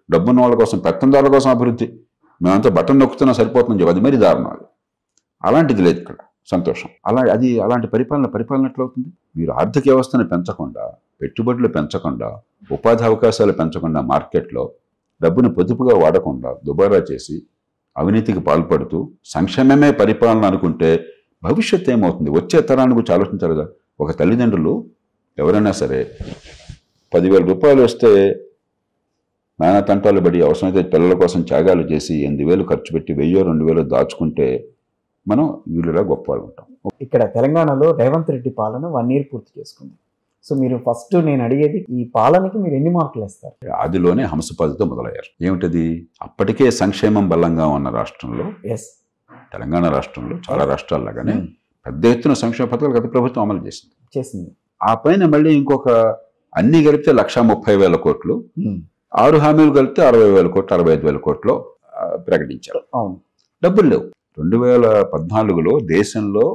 డబ్బున్న వాళ్ళ కోసం, పెత్తందారుల కోసం అభివృద్ధి. మేమంతా బటన్ నొక్కుతున్నా సరిపోతుందని చెప్పి అది మరీ దారుణం. అది అలాంటిది లేదు ఇక్కడ. సంతోషం. అలాంటి పరిపాలన ఎట్లవుతుంది? మీరు ఆర్థిక వ్యవస్థను పెంచకుండా, పెట్టుబడులు పెంచకుండా, ఉపాధి అవకాశాలు పెంచకుండా, మార్కెట్లో డబ్బును పొదుపుగా వాడకుండా దుబారా చేసి అవినీతికి పాల్పడుతూ సంక్షేమమే పరిపాలన అనుకుంటే భవిష్యత్తు ఏమవుతుంది? వచ్చే తరాన్ని గురించి ఆలోచించారు కదా. ఒక తల్లిదండ్రులు ఎవరైనా సరే 10,000 రూపాయలు వస్తే నానా తంటాలు పడి అవసరమైతే పిల్లల కోసం త్యాగాలు చేసి 8,000 ఖర్చు పెట్టి 1,000-2,000 దాచుకుంటే మనం వీళ్ళలా గొప్పవాళ్ళు ఉంటాం. ఇక్కడ తెలంగాణలో రేవంత్ రెడ్డి పాలన 1 year పూర్తి చేసుకుంది. సో మీరు ఫస్ట్ నేను అడిగేది, ఈ పాలనకి మీరు ఎన్ని మార్కులు ఇస్తారు? ఆదిలోనే హంసపాదితో మొదలయ్యారు. ఏమిటది? అప్పటికే సంక్షేమం బలంగా ఉన్న రాష్ట్రంలో, తెలంగాణ రాష్ట్రంలో చాలా రాష్ట్రాల్లాగానే పెద్ద ఎత్తున సంక్షేమ పథకాలు గత ప్రభుత్వం అమలు చేసింది. ఆ పైన మళ్ళీ ఇంకొక అన్ని కలిపితే 1,30,000 కోట్లు, 6 హామీలు కలిపితే 60,000 కోట్లు, 65,000 కోట్లు ప్రకటించారు. డబ్బులు లేవు. 2014లో దేశంలో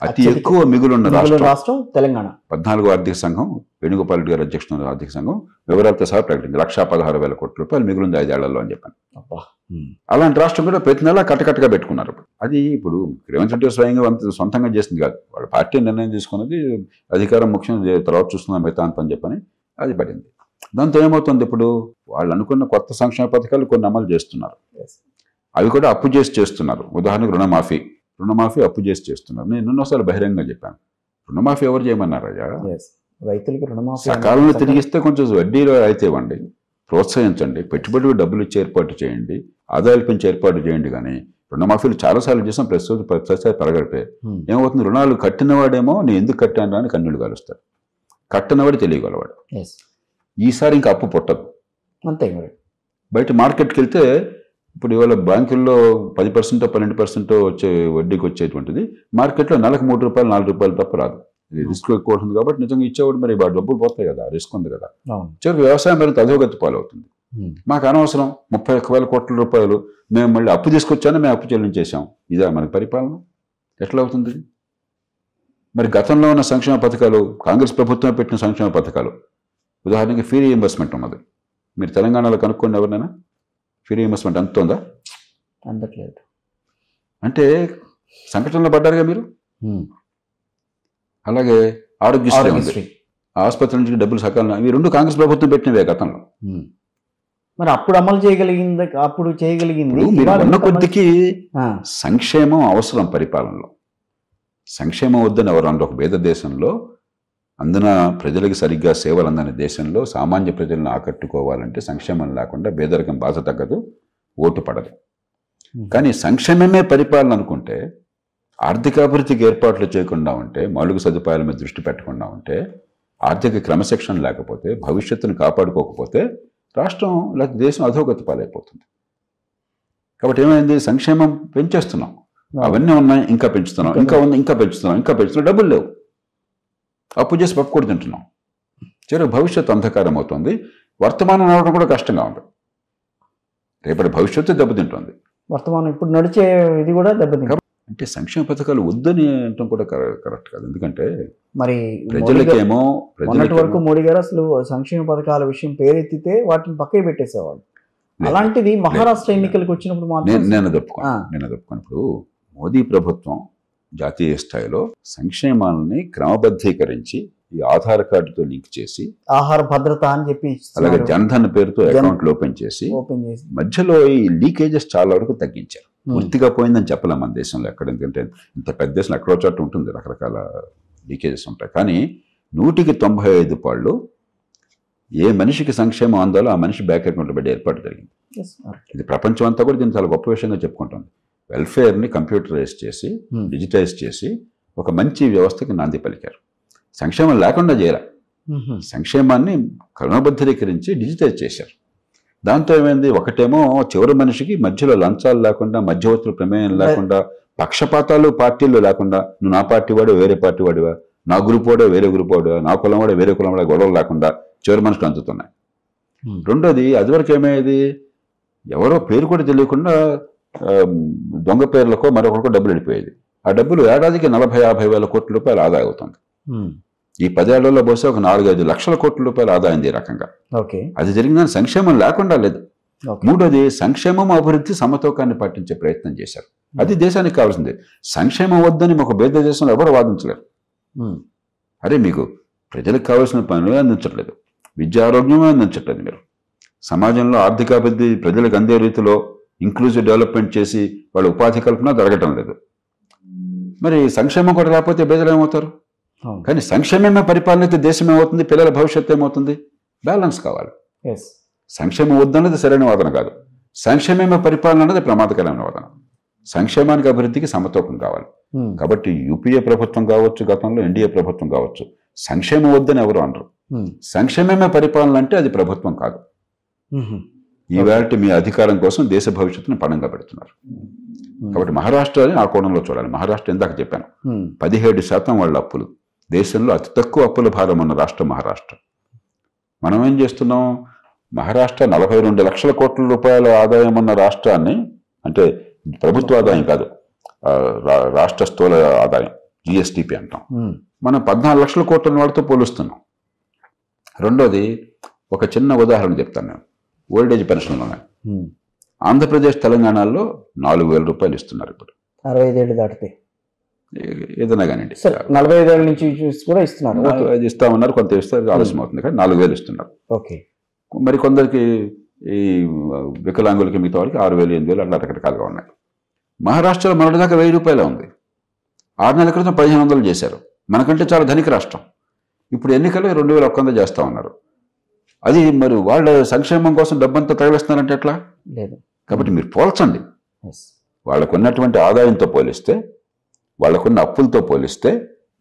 అతి ఎక్కువ మిగులున్న రాష్ట్రం తెలంగాణ. 14వ ఆర్థిక సంఘం, వేణుగోపాల్ రెడ్డి గారు అధ్యక్షుడు ఆర్థిక సంఘం వివరాలతో సహా ప్రకటించింది. 1,16,000 కోట్ల రూపాయలు మిగులుంది 5 ఏళ్లలో అని చెప్పాను. అలాంటి రాష్ట్రం కూడా ప్రతి నెల కట్టకట్టగా పెట్టుకున్నారు. అది ఇప్పుడు రేవంత్ రెడ్డి స్వయంగా సొంతంగా చేసింది కాదు. వాళ్ళ పార్టీ నిర్ణయం తీసుకున్నది, అధికారం ముఖ్యం, తర్వాత చూస్తున్నాం మిగతా అని చెప్పని అది పడింది. దాంతో ఏమవుతుంది? ఇప్పుడు వాళ్ళు అనుకున్న కొత్త సంక్షేమ పథకాలు కొన్ని అమలు చేస్తున్నారు. అవి కూడా అప్పు చేస్తున్నారు. ఉదాహరణకు రుణమాఫీ అప్పు చేస్తున్నారు. నేను ఎన్నోసార్లు బహిరంగంగా చెప్పాను, రుణమాఫీ ఎవరు చేయమన్నారయ్యా? రైతులకు రుణమాఫీ సకాలంలో తిరిగిస్తే కొంచెం వడ్డీలో అయితే ఇవ్వండి, ప్రోత్సహించండి, పెట్టుబడులు డబ్బులు ఇచ్చి ఏర్పాటు చేయండి, ఆదాయాలు పెంచి ఏర్పాటు చేయండి. కానీ రుణమాఫీలు చాలాసార్లు చేసాం, ప్రతిసారి పెరగడిపోయి ఏమవుతుంది? రుణాలు కట్టినవాడేమో నేను ఎందుకు కట్టాను అని కన్నులు కలుస్తాడు, కట్టనవాడు తెలియగలవాడు. ఈసారి ఇంకా అప్పు పుట్టదు. అంతే. బయట మార్కెట్కి వెళ్తే ఇప్పుడు ఇవాళ బ్యాంకుల్లో 10% 12% వచ్చే వడ్డీకి వచ్చేటువంటిది మార్కెట్లో నెలకు 3 రూపాయలు 4 రూపాయలు తప్ప రాదు. రిస్క్ ఎక్కువ ఉంటుంది కాబట్టి నిజంగా ఇచ్చేవాడు మరి డబ్బులు పోతాయి కదా, రిస్క్ ఉంది కదా. చివరికి వ్యవసాయం మరింత అధోగతి పాలవుతుంది. మాకు అనవసరం 31,000 కోట్ల రూపాయలు మేము మళ్ళీ అప్పు తీసుకొచ్చాను, మేము అప్పు చెల్లించేసాం. ఇదా మనకి పరిపాలన? ఎట్లా అవుతుంది? మరి గతంలో ఉన్న సంక్షేమ పథకాలు, కాంగ్రెస్ ప్రభుత్వం పెట్టిన సంక్షేమ పథకాలు, ఉదాహరణకి ఫీ రీఇంబర్స్మెంట్ ఉన్నది. మీరు తెలంగాణలో కనుక్కోండి ఎవరినైనా, ఫీ రీఇంబర్స్మెంట్ ఎంత ఉందా? అందట్లేదు. అంటే సంకటంలో పడ్డారుగా మీరు. అలాగే ఆరోగ్యశ్రీ, ఆసుపత్రి నుంచి డబ్బులు సకాలంలో, ఇవి 2 కాంగ్రెస్ ప్రభుత్వం పెట్టినవే గతంలో. మరి అప్పుడు అమలు చేయగలిగింది, అప్పుడు చేయగలిగింది. ఉన్న కొద్దికి సంక్షేమం అవసరం పరిపాలనలో. సంక్షేమం వద్దని ఎవరు అంటే ఒక పేద దేశంలో, అందున ప్రజలకు సరిగ్గా సేవలు అందని దేశంలో సామాన్య ప్రజలను ఆకట్టుకోవాలంటే సంక్షేమం లేకుండా పేదరికం బాధ తగ్గదు, ఓటు పడదు. కానీ సంక్షేమమే పరిపాలన అనుకుంటే, ఆర్థికాభివృద్ధికి ఏర్పాట్లు చేయకుండా ఉంటే, మౌలిక సదుపాయాల మీద దృష్టి పెట్టకుండా ఉంటే, ఆర్థిక క్రమశిక్షణ లేకపోతే, భవిష్యత్తును కాపాడుకోకపోతే రాష్ట్రం లేకపోతే దేశం అధోగతి పాలైపోతుంది. కాబట్టి ఏమైంది? సంక్షేమం పెంచేస్తున్నాం, అవన్నీ ఉన్నాయి, ఇంకా పెంచుతున్నాం, ఇంకా పెంచుతున్నాం, డబ్బులు లేవు, అప్పు చేసి పప్పు కూడా తింటున్నాం. చివరికి భవిష్యత్తు అంధకారం అవుతుంది. వర్తమానం నడవడం కూడా కష్టంగా ఉంది. రేపటి భవిష్యత్తు దెబ్బతింటుంది. వర్తమానం ఇప్పుడు నడిచే ఇది కూడా దెబ్బతింటుంది. అంటే సంక్షేమ పథకాలు వద్దని అనటం కూడా కరెక్ట్ కాదు. ఎందుకంటే మరి ప్రజలకేమో మొన్నటి వరకు మోడీ గారు అసలు సంక్షేమ పథకాల విషయం పేరెత్తితే వాటిని పక్కకి పెట్టేసేవాళ్ళు. అలాంటిది మహారాష్ట్ర ఎన్నికలకు వచ్చినప్పుడు మాత్రం నేను చెప్పుకున్నప్పుడు మోదీ ప్రభుత్వం జాతీయ స్థాయిలో సంక్షేమాలని క్రమబద్ధీకరించి ఈ ఆధార్ కార్డుతో లింక్ చేసి, ఆహార భద్రత అని చెప్పి, అలాగే జన్ధన్ పేరుతో అకౌంట్లు ఓపెన్ చేసి మధ్యలో ఈ లీకేజెస్ చాలా వరకు తగ్గించారు. పూర్తిగా పోయిందని చెప్పలేం మన దేశంలో ఎక్కడ, ఎందుకంటే ఇంత పెద్ద దేశంలో ఎక్కడో చోట ఉంటుంది, రకరకాల లీకేజెస్ ఉంటాయి. కానీ 100కి 95 పాళ్ళు ఏ మనిషికి సంక్షేమం అందాలో ఆ మనిషి బ్యాంక్ అకౌంట్లో పెట్టి ఏర్పాటు జరిగింది. ఇది ప్రపంచం అంతా కూడా దీన్ని చాలా గొప్ప విషయంగా చెప్పుకుంటుంది. వెల్ఫేర్ని కంప్యూటరైజ్ చేసి, డిజిటైజ్ చేసి ఒక మంచి వ్యవస్థకి నాంది పలికారు. సంక్షేమం లేకుండా చేయాలి, సంక్షేమాన్ని క్రమబద్ధీకరించి డిజిటైజ్ చేశారు. దాంతో ఏమైంది? ఒకటేమో చివరి మనిషికి మధ్యలో లంచాలు లేకుండా, మధ్యవర్తుల ప్రమేయం లేకుండా, పక్షపాతాలు పార్టీలు లేకుండా, నువ్వు నా పార్టీ వాడు వేరే పార్టీ వాడివా, నా గ్రూప్ వాడో వేరే గ్రూప్ వాడువా, నా కులం వాడో వేరే కులం వాడో గొడవలు లేకుండా చివరి మనిషికి అందుతున్నాయి. రెండోది, అదివరకు ఏమయ్యేది? ఎవరో పేరు కూడా తెలియకుండా దొంగ పేర్లకో మరొకరికో డబ్బులు వెళ్ళిపోయేది. ఆ డబ్బులు ఏడాదికి 40-50 వేల కోట్ల రూపాయలు ఆదాయం అవుతుంది. ఈ 10 ఏళ్లలో బహుశా ఒక 4-5 లక్షల కోట్ల రూపాయలు ఆదాయం ఈ రకంగా. అది జరిగిందని సంక్షేమం లేకుండా లేదు. మూడోది సంక్షేమం అభివృద్ధి సమతూకాన్ని పాటించే ప్రయత్నం చేశారు. అది దేశానికి కావాల్సిందే. సంక్షేమం వద్దని ఒక భేద దేశంలో ఎవరు వాదించలేరు. అరే మీకు ప్రజలకు కావాల్సిన పనులు అందించట్లేదు, విద్య ఆరోగ్యమే అందించట్లేదు, మీరు సమాజంలో ఆర్థికాభివృద్ధి ప్రజలకు అందే రీతిలో ఇంక్లూజివ్ డెవలప్మెంట్ చేసి వాళ్ళ ఉపాధి కల్పన జరగటం లేదు. మరి సంక్షేమం కూడా రాకపోతే పేదలు ఏమవుతారు? కానీ సంక్షేమమే పరిపాలన అయితే దేశం ఏమవుతుంది, పిల్లల భవిష్యత్తు ఏమవుతుంది? బ్యాలెన్స్ కావాలి. సంక్షేమం వద్దన్నది సరైన వాదన కాదు, సంక్షేమమే పరిపాలన అన్నది ప్రమాదకరమైన వాదన. సంక్షేమానికి అభివృద్ధికి సమతూకం కావాలి. కాబట్టి యూపీఏ ప్రభుత్వం కావచ్చు, గతంలో ఎన్డీఏ ప్రభుత్వం కావచ్చు, సంక్షేమం వద్దని ఎవరు అనరు. సంక్షేమమే పరిపాలన అంటే అది ప్రభుత్వం కాదు. ఈవేళ మీ అధికారం కోసం దేశ భవిష్యత్తును పణంగా పెడుతున్నారు. కాబట్టి మహారాష్ట్రని ఆ కోణంలో చూడాలి. మహారాష్ట్ర ఇందాక చెప్పాను, 17% వాళ్ళ అప్పులు, దేశంలో అతి తక్కువ అప్పుల భారం ఉన్న రాష్ట్రం మహారాష్ట్ర. మనం ఏం చేస్తున్నాం? మహారాష్ట్ర 42 లక్షల కోట్ల రూపాయల ఆదాయం ఉన్న రాష్ట్రాన్ని, అంటే ప్రభుత్వ ఆదాయం కాదు, రాష్ట్ర స్థూల ఆదాయం జిఎస్టిపి అంటాం, మనం 14 లక్షల కోట్ల వాడితో పోలుస్తున్నాం. రెండోది, ఒక చిన్న ఉదాహరణ చెప్తాను నేను. ఓల్డ్ ఏజ్ పెన్షన్లు ఉన్నాయి. ఆంధ్రప్రదేశ్, తెలంగాణలో 4,000 రూపాయలు ఇస్తున్నారు ఇప్పుడు. 65 ఏళ్ళు దాటితే ఏదైనా కానివ్వండి, 45 ఏళ్ళ నుంచి కూడా ఇస్తున్నారు. అది ఇస్తామన్నారు, కొంత ఇస్తారు, ఆలస్యం అవుతుంది, కానీ 4,000 ఇస్తున్నారు. ఓకే. మరి కొందరికి ఈ వికలాంగులకి, మిగతా వాళ్ళకి 6,000, 8,000 అట్లా రకరకాలుగా ఉన్నాయి. మహారాష్ట్రలో మొన్నటిదాకా 1,000 రూపాయలు ఉంది. 6 నెలల క్రితం 1,500 చేశారు. మనకంటే చాలా ధనిక రాష్ట్రం. ఇప్పుడు ఎన్నికలు 2,100 చేస్తా ఉన్నారు. అది మరి వాళ్ళ సంక్షేమం కోసం డబ్బంతా తగిలిస్తున్నారంటే ఎట్లా? లేదు. కాబట్టి మీరు పోల్చండి. వాళ్ళకున్నటువంటి ఆదాయంతో పోలిస్తే, వాళ్ళకున్న అప్పులతో పోలిస్తే,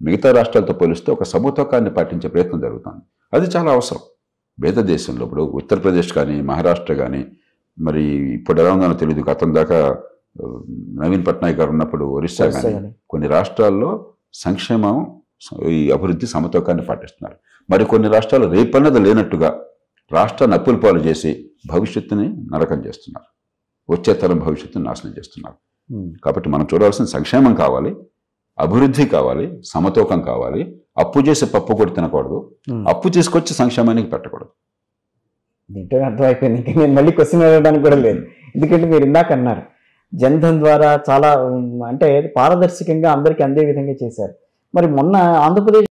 మిగతా రాష్ట్రాలతో పోలిస్తే ఒక సమతూకాన్ని పాటించే ప్రయత్నం జరుగుతుంది. అది చాలా అవసరం. పేద దేశంలో ఇప్పుడు ఉత్తరప్రదేశ్ కానీ, మహారాష్ట్ర కానీ, మరి ఇప్పుడు ఎలా ఉందో తెలియదు, గతం దాకా నవీన్ పట్నాయక్ గారు ఉన్నప్పుడు ఒరిస్సా కానీ, కొన్ని రాష్ట్రాల్లో సంక్షేమం, ఈ అభివృద్ధి సమతూకాన్ని పాటిస్తున్నారు. మరి కొన్ని రాష్ట్రాలు రేపన్నది లేనట్టుగా రాష్ట్రాన్ని అప్పుల పాలు చేసి భవిష్యత్తుని నరకం చేస్తున్నారు, వచ్చే తరం భవిష్యత్తుని నాశనం చేస్తున్నారు. కాబట్టి మనం చూడాల్సిన సంక్షేమం కావాలి, అభివృద్ధి కావాలి, సమతూకం కావాలి. అప్పు చేసి పప్పు కూడా తినకూడదు, అప్పు తీసుకొచ్చి సంక్షేమానికి పెట్టకూడదు. దీంట్లో అర్థమైపోయింది. ఇంకా నేను మళ్ళీ క్వశ్చన్ అడగడానికి కూడా లేదు. ఎందుకంటే మీరు ఇందాక అన్నారు జన్ధన్ ద్వారా చాలా అంటే పారదర్శకంగా అందరికీ అందే విధంగా చేశారు. మరి మొన్న ఆంధ్రప్రదేశ్